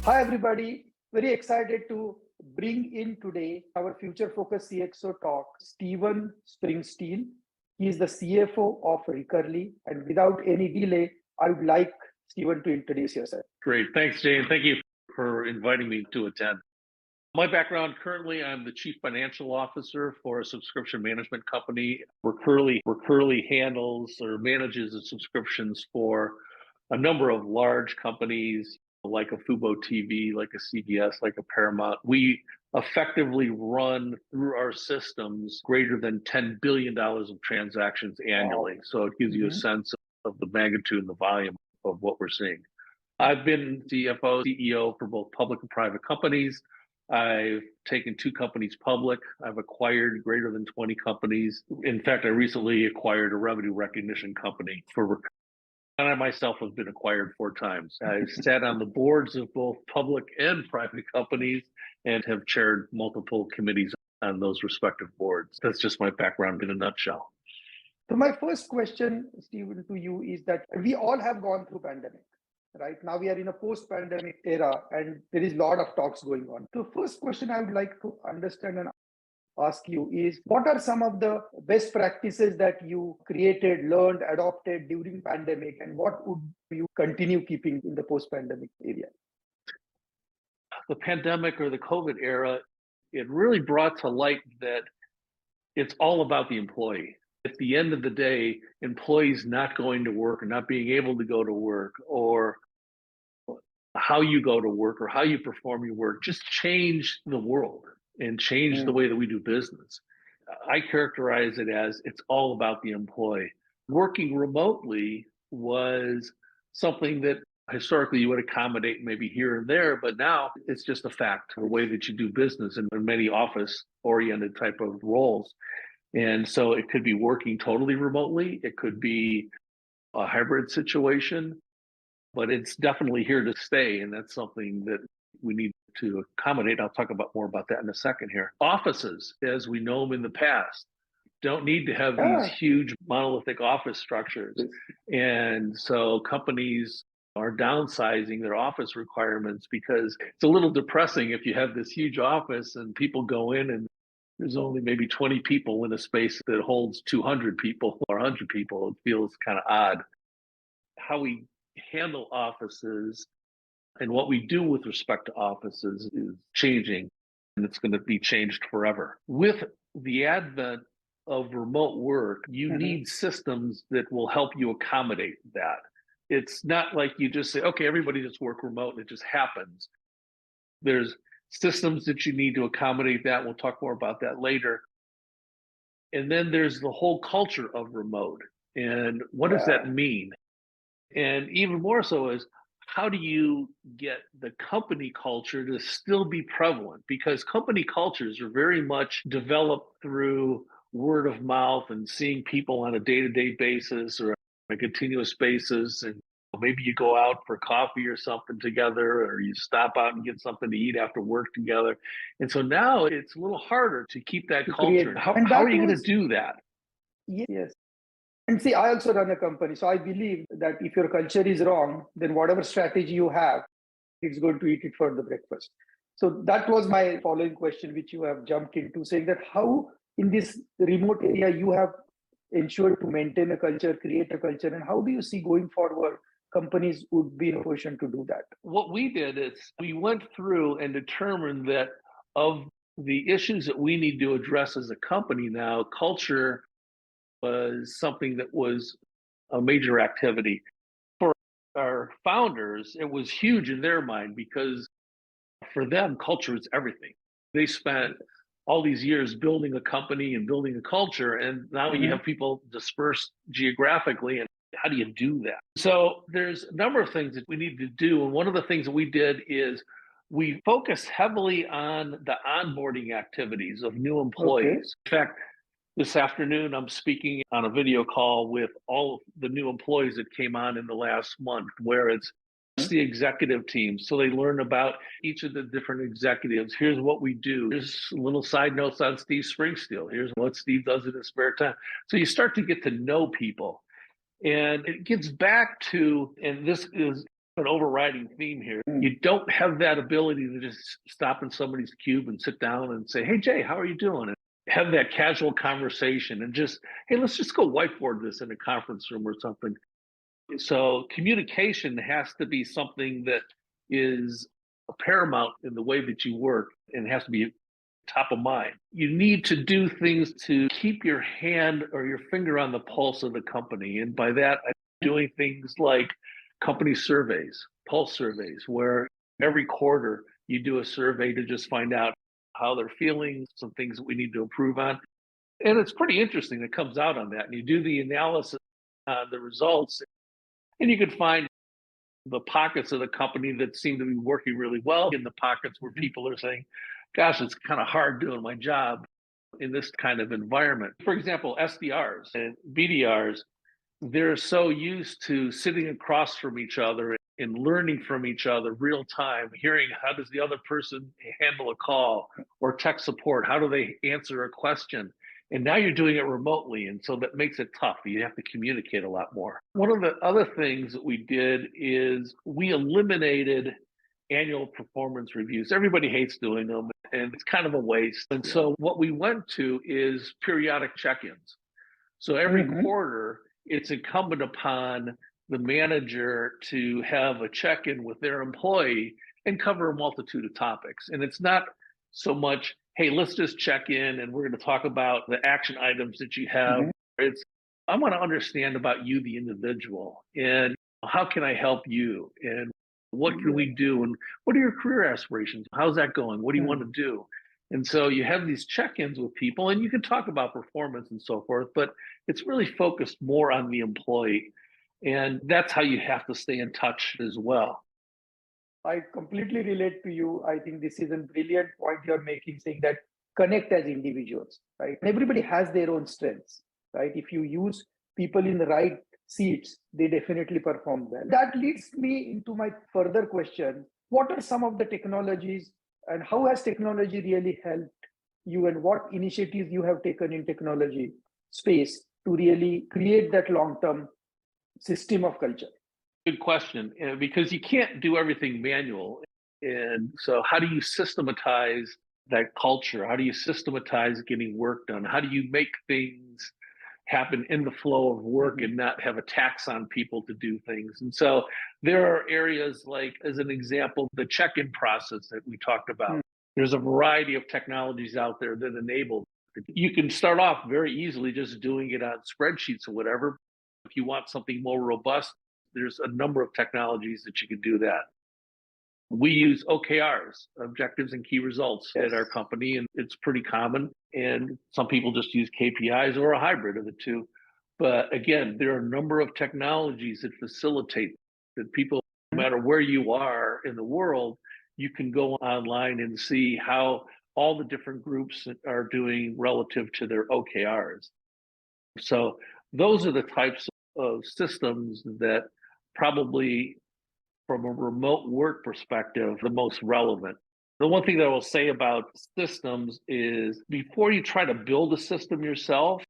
Hi, everybody. Very excited to bring in today our Future Focused CXO talk, Stephen Springsteel. He is the CFO of Recurly. And without any delay, I would like Stephen to introduce yourself. Great. Thanks, Jay. And thank you for inviting me to attend. My background, currently, I'm the Chief Financial Officer for a subscription management company. Recurly handles or manages the subscriptions for a number of large companies like a Fubo TV, like a CBS, like a Paramount. We effectively run through our systems greater than $10 billion of transactions annually. Wow. So it gives you a sense of the magnitude and the volume of what we're seeing. I've been CFO, CEO for both public and private companies. I've taken 2 companies public. I've acquired greater than 20 companies. In fact, I recently acquired a revenue recognition company for, and I myself have been acquired 4 times. I've sat on the boards of both public and private companies and have chaired multiple committees on those respective boards. That's just my background in a nutshell. So my first question, Stephen, to you is that we all have gone through pandemic. Right now we are in a post-pandemic era and there is a lot of talks going on. So first question I would like to understand and ask you is, what are some of the best practices that you created, learned, adopted during pandemic, and what would you continue keeping in the post-pandemic area? The pandemic or the COVID era, it really brought to light that it's all about the employee. At the end of the day, employees not going to work or not being able to go to work, or how you go to work or how you perform your work, just change the world and change the way that we do business. I characterize it as it's all about the employee. Working remotely was something that historically you would accommodate maybe here and there, but now it's just a fact, the way that you do business in many office-oriented type of roles. And so it could be working totally remotely. It could be a hybrid situation, but it's definitely here to stay. And that's something that we need to accommodate. I'll talk about more about that in a second here. Offices, as we know them in the past, don't need to have these huge monolithic office structures. And so companies are downsizing their office requirements because it's a little depressing if you have this huge office and people go in and there's only maybe 20 people in a space that holds 200 people or 100 people. It feels kind of odd. How we handle offices and what we do with respect to offices is changing, and it's going to be changed forever. With the advent of remote work, you need systems that will help you accommodate that. It's not like you just say, okay, everybody just work remote and it just happens. There's systems that you need to accommodate that. We'll talk more about that later. And then there's the whole culture of remote. And what does that mean? And even more so is, how do you get the company culture to still be prevalent? Because company cultures are very much developed through word of mouth and seeing people on a day-to-day basis or a continuous basis. And maybe you go out for coffee or something together, or you stop out and get something to eat after work together. And so now it's a little harder to keep that culture. How are you going to do that? Yes. And see, I also run a company. So I believe that if your culture is wrong, then whatever strategy you have, it's going to eat it for the breakfast. So that was my following question, which you have jumped into, saying that how in this remote area you have ensured to maintain a culture, create a culture, and how do you see going forward companies would be in a position to do that? What we did is we went through and determined that of the issues that we need to address as a company now, culture was something that was a major activity. For our founders, it was huge in their mind because for them, culture is everything. They spent all these years building a company and building a culture, and now you have people dispersed geographically, and how do you do that? So there's a number of things that we need to do, and one of the things that we did is we focused heavily on the onboarding activities of new employees. In fact, this afternoon, I'm speaking on a video call with all of the new employees that came on in the last month, where it's the executive team. So they learn about each of the different executives. Here's what we do. Here's little side notes on Steve Springsteel. Here's what Steve does in his spare time. So you start to get to know people. And it gets back to, and this is an overriding theme here. You don't have that ability to just stop in somebody's cube and sit down and say, hey, Jay, how are you doing? And have that casual conversation and just, hey, let's just go whiteboard this in a conference room or something. So communication has to be something that is paramount in the way that you work, and it has to be top of mind. You need to do things to keep your hand or your finger on the pulse of the company. And by that, I'm doing things like company surveys, pulse surveys, where every quarter you do a survey to just find out how they're feeling, some things that we need to improve on. And it's pretty interesting that comes out on that. And you do the analysis on the results, and you can find the pockets of the company that seem to be working really well, in the pockets where people are saying, gosh, it's kind of hard doing my job in this kind of environment. For example, SDRs and BDRs, they're so used to sitting across from each other and learning from each other real time, hearing how does the other person handle a call or tech support, how do they answer a question? And now you're doing it remotely, and so that makes it tough. You have to communicate a lot more. One of the other things that we did is we eliminated annual performance reviews. Everybody hates doing them, and it's kind of a waste. And so what we went to is periodic check-ins. So every quarter, it's incumbent upon the manager to have a check-in with their employee and cover a multitude of topics. And it's not so much, hey, let's just check in and we're going to talk about the action items that you have. It's, I want to understand about you, the individual, and how can I help you? And what can we do? And what are your career aspirations? How's that going? What do you want to do? And so you have these check-ins with people, and you can talk about performance and so forth, but it's really focused more on the employee. And that's how you have to stay in touch as well. I completely relate to you. I think this is a brilliant point you're making, saying that connect as individuals, right? Everybody has their own strengths, right? If you use people in the right seats, they definitely perform well. That leads me into my further question. What are some of the technologies and how has technology really helped you, and what initiatives you have taken in technology space to really create that long-term system of culture? Good question, because you can't do everything manual. And so how do you systematize that culture? How do you systematize getting work done? How do you make things happen in the flow of work and not have a tax on people to do things? And so there are areas like, as an example, the check-in process that we talked about. There's a variety of technologies out there that enable. You can start off very easily just doing it on spreadsheets or whatever. If you want something more robust, there's a number of technologies that you can do that. We use OKRs, objectives and key results, at our company, and it's pretty common. And some people just use KPIs or a hybrid of the two. But again, there are a number of technologies that facilitate that people, no matter where you are in the world, you can go online and see how all the different groups are doing relative to their OKRs. So those are the types of systems that probably, from a remote work perspective, the most relevant. The one thing that I will say about systems is before you try to build a system yourself,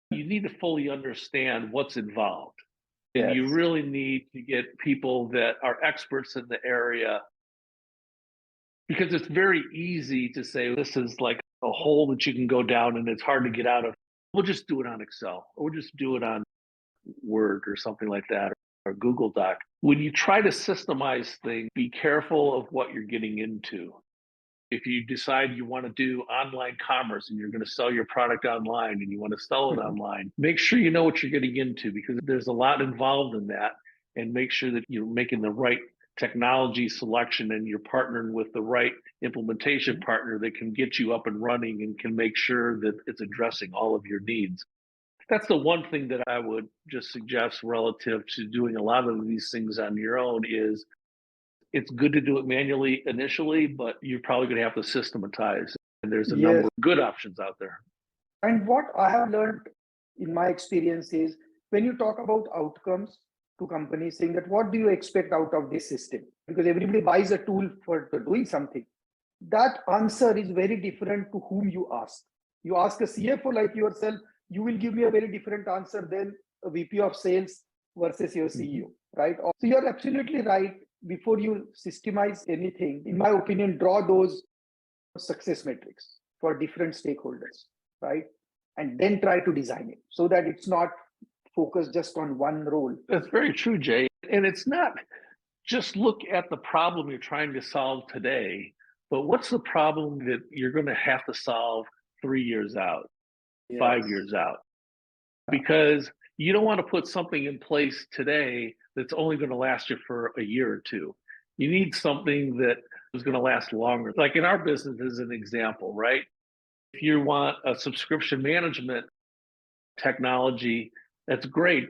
you need to fully understand what's involved. And you really need to get people that are experts in the area, because it's very easy to say, this is like a hole that you can go down and it's hard to get out of. We'll just do it on Excel, or we'll just do it on Word or something like that, or Google Doc. When you try to systemize things, be careful of what you're getting into. If you decide you want to do online commerce and you're going to sell your product online and you want to sell it online, make sure you know what you're getting into, because there's a lot involved in that. And make sure that you're making the right technology selection and you're partnering with the right implementation partner that can get you up and running and can make sure that it's addressing all of your needs. That's the one thing that I would just suggest relative to doing a lot of these things on your own is it's good to do it manually initially, but you're probably going to have to systematize. And there's a number of good options out there. And what I have learned in my experience is when you talk about outcomes to companies, saying that what do you expect out of this system? Because everybody buys a tool for doing something. That answer is very different to whom you ask. You ask a CFO like yourself, you will give me a very different answer than a VP of sales versus your CEO, right? So you're absolutely right. Before you systemize anything, in my opinion, draw those success metrics for different stakeholders, right? And then try to design it so that it's not focused just on one role. That's very true, Jay. And it's not just look at the problem you're trying to solve today, but what's the problem that you're going to have to solve 3 years out, 5 years out? Because you don't want to put something in place today that's only going to last you for a year or two. You need something that is going to last longer. Like in our business, as an example, right? If you want a subscription management technology, that's great.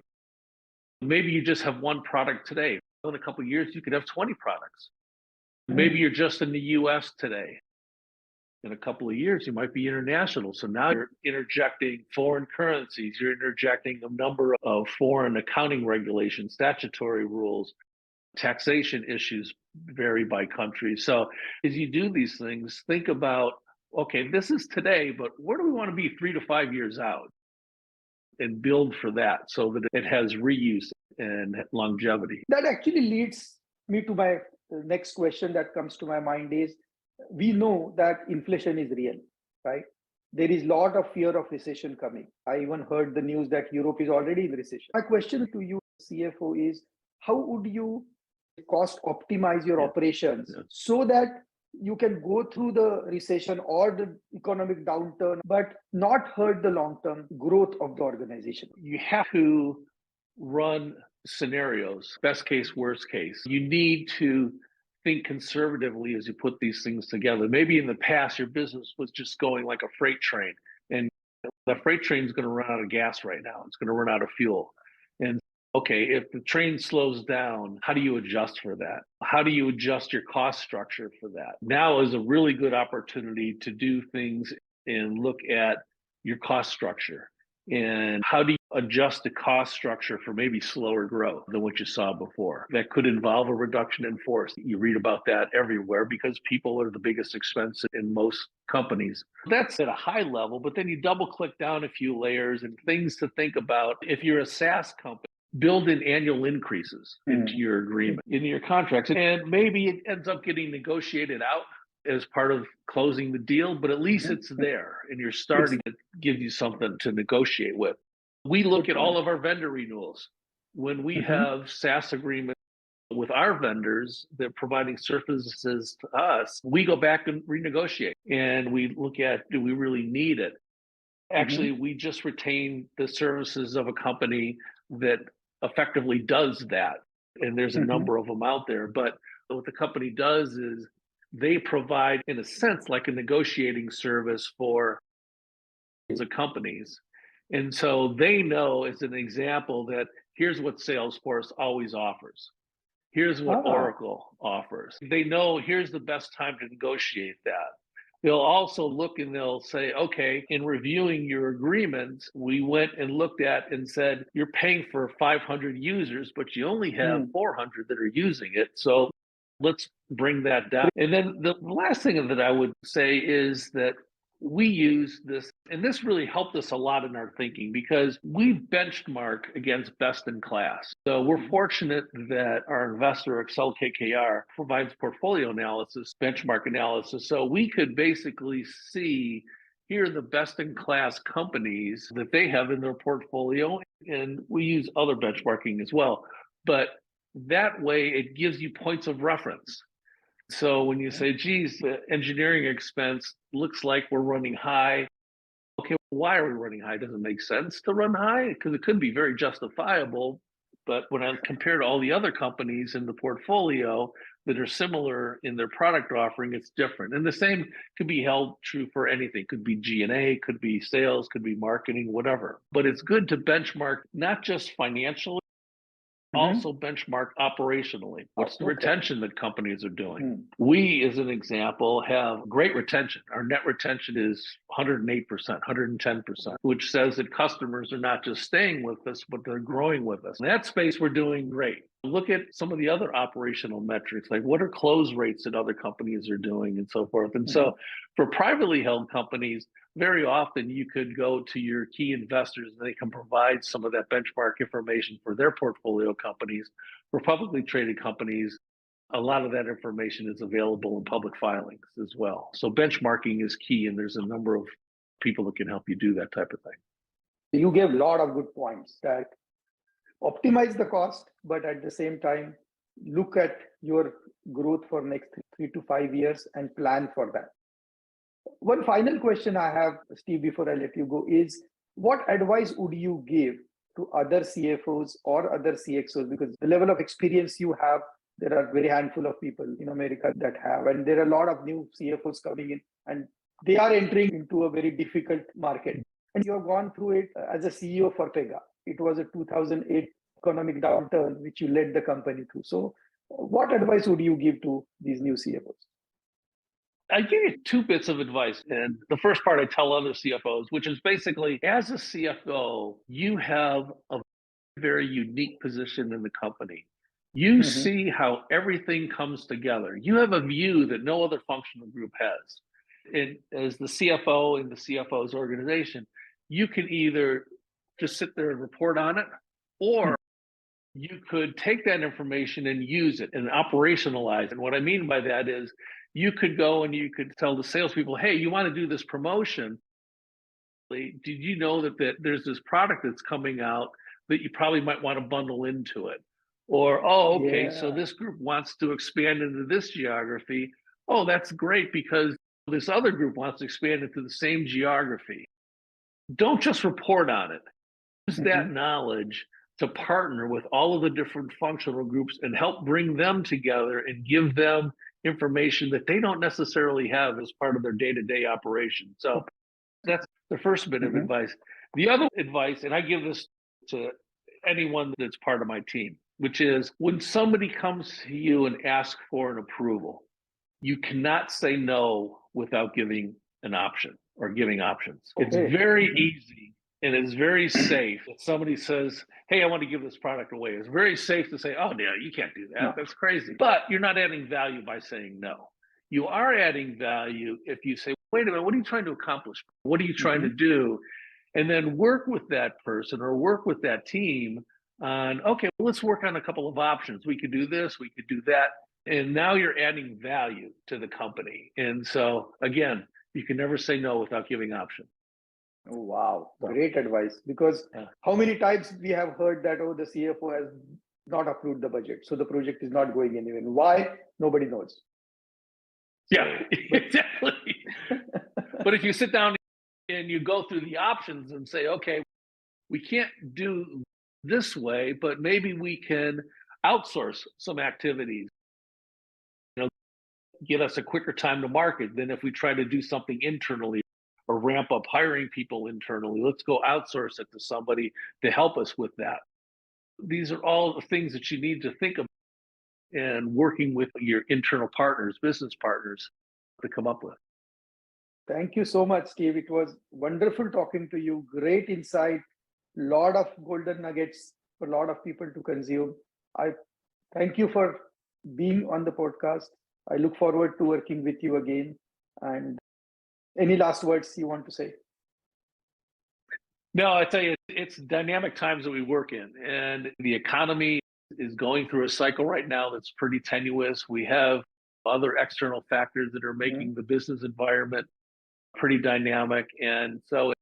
Maybe you just have one product today. In a couple of years, you could have 20 products. Maybe you're just in the US today. In a couple of years, you might be international. So now you're interjecting foreign currencies, you're interjecting a number of foreign accounting regulations, statutory rules, taxation issues vary by country. So as you do these things, think about, okay, this is today, but where do we want to be 3 to 5 years out? And build for that so that it has reuse and longevity. That actually leads me to my next question that comes to my mind is, we know that inflation is real, right? There is a lot of fear of recession coming. I even heard the news that Europe is already in recession. My question to you, CFO, is how would you cost optimize your operations so that you can go through the recession or the economic downturn, but not hurt the long-term growth of the organization? You have to run scenarios, best case, worst case. You need to think conservatively as you put these things together. Maybe in the past, your business was just going like a freight train, and the freight train is going to run out of gas right now. It's going to run out of fuel. And okay, if the train slows down, how do you adjust for that? How do you adjust your cost structure for that? Now is a really good opportunity to do things and look at your cost structure. And how do you adjust the cost structure for maybe slower growth than what you saw before? That could involve a reduction in force. You read about that everywhere because people are the biggest expense in most companies. That's at a high level, but then you double click down a few layers and things to think about. If you're a SaaS company, build in annual increases into your agreement, in your contracts. And maybe it ends up getting negotiated out as part of closing the deal, but at least it's there and you're starting to give you something to negotiate with. We look at all of our vendor renewals. When we have SaaS agreements with our vendors that are providing services to us, we go back and renegotiate and we look at, do we really need it? Actually, we just retain the services of a company that effectively does that. And there's a number of them out there. But what the company does is they provide, in a sense, like a negotiating service for the companies. And so they know, as an example, that here's what Salesforce always offers. Here's what Oracle offers. They know here's the best time to negotiate that. They'll also look and they'll say, okay, in reviewing your agreements, we went and looked at and said, you're paying for 500 users, but you only have 400 that are using it. So let's bring that down. And then the last thing that I would say is that we use this, and this really helped us a lot in our thinking because we benchmark against best in class. So we're fortunate that our investor, Excel KKR, provides portfolio analysis, benchmark analysis. So we could basically see here are the best in class companies that they have in their portfolio. And we use other benchmarking as well. But that way it gives you points of reference. So when you say, geez, the engineering expense looks like we're running high. Okay, why are we running high? Does it make sense to run high? Because it could be very justifiable. But when I compare to all the other companies in the portfolio that are similar in their product offering, it's different. And the same could be held true for anything. Could be G&A, could be sales, could be marketing, whatever. But it's good to benchmark, not just financially, also benchmark operationally. What's the retention that companies are doing? We, as an example, have great retention. Our net retention is 108%, 110%, which says that customers are not just staying with us, but they're growing with us. In that space, we're doing great. Look at some of the other operational metrics, like what are close rates that other companies are doing and so forth. And so for privately held companies, very often you could go to your key investors and they can provide some of that benchmark information for their portfolio companies. For publicly traded companies, a lot of that information is available in public filings as well. So benchmarking is key, and there's a number of people that can help you do that type of thing. You gave a lot of good points that optimize the cost, but at the same time, look at your growth for next 3 to 5 years and plan for that. One final question I have, Steve, before I let you go is, what advice would you give to other CFOs or other CXOs? Because the level of experience you have, there are very handful of people in America that have, and there are a lot of new CFOs coming in, and they are entering into a very difficult market. And you have gone through it as a CEO for Pega. It was a 2008 economic downturn, which you led the company through. So what advice would you give to these new CFOs? I give you 2 bits of advice. And the first part I tell other CFOs, which is basically, as a CFO, you have a very unique position in the company. You see how everything comes together. You have a view that no other functional group has. And as the CFO in the CFO's organization, you can either just sit there and report on it, or you could take that information and use it and operationalize it. And what I mean by that is you could go and you could tell the salespeople, hey, you want to do this promotion. Did you know that there's this product that's coming out that you probably might want to bundle into it? Or, oh, okay, so this group wants to expand into this geography. Oh, that's great because this other group wants to expand into the same geography. Don't just report on it. Use that knowledge to partner with all of the different functional groups and help bring them together and give them information that they don't necessarily have as part of their day-to-day operation. So that's the first bit of advice. The other advice, and I give this to anyone that's part of my team, which is when somebody comes to you and asks for an approval, you cannot say no without giving an option or giving options. It's very easy and it's very safe. If somebody says, hey, I want to give this product away, it's very safe to say, oh, yeah, you can't do that. No. That's crazy. But you're not adding value by saying no. You are adding value if you say, wait a minute, what are you trying to accomplish? What are you trying to do? And then work with that person or work with that team on, okay, well, let's work on a couple of options. We could do this, we could do that. And now you're adding value to the company. And so, again, you can never say no without giving options. Oh, wow. Great advice. Because how many times we have heard that, oh, the CFO has not approved the budget, so the project is not going anywhere. Why? Nobody knows. Yeah, exactly. But if you sit down and you go through the options and say, okay, we can't do this way, but maybe we can outsource some activities, get us a quicker time to market than if we try to do something internally or ramp up hiring people internally. Let's go outsource it to somebody to help us with that. These are all the things that you need to think of and working with your internal partners, business partners, to come up with. Thank you so much, Steve. It was wonderful talking to you. Great insight. Lot of golden nuggets for a lot of people to consume. I thank you for being on the podcast. I look forward to working with you again. And any last words you want to say? No, I tell you, it's dynamic times that we work in, and the economy is going through a cycle right now that's pretty tenuous. We have other external factors that are making the business environment pretty dynamic. And so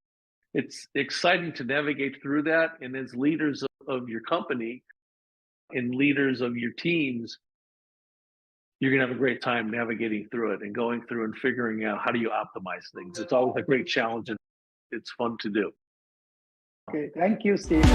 it's exciting to navigate through that. And as leaders of your company and leaders of your teams, you're going to have a great time navigating through it and going through and figuring out how do you optimize things. It's always a great challenge and it's fun to do. Okay, thank you, Steve.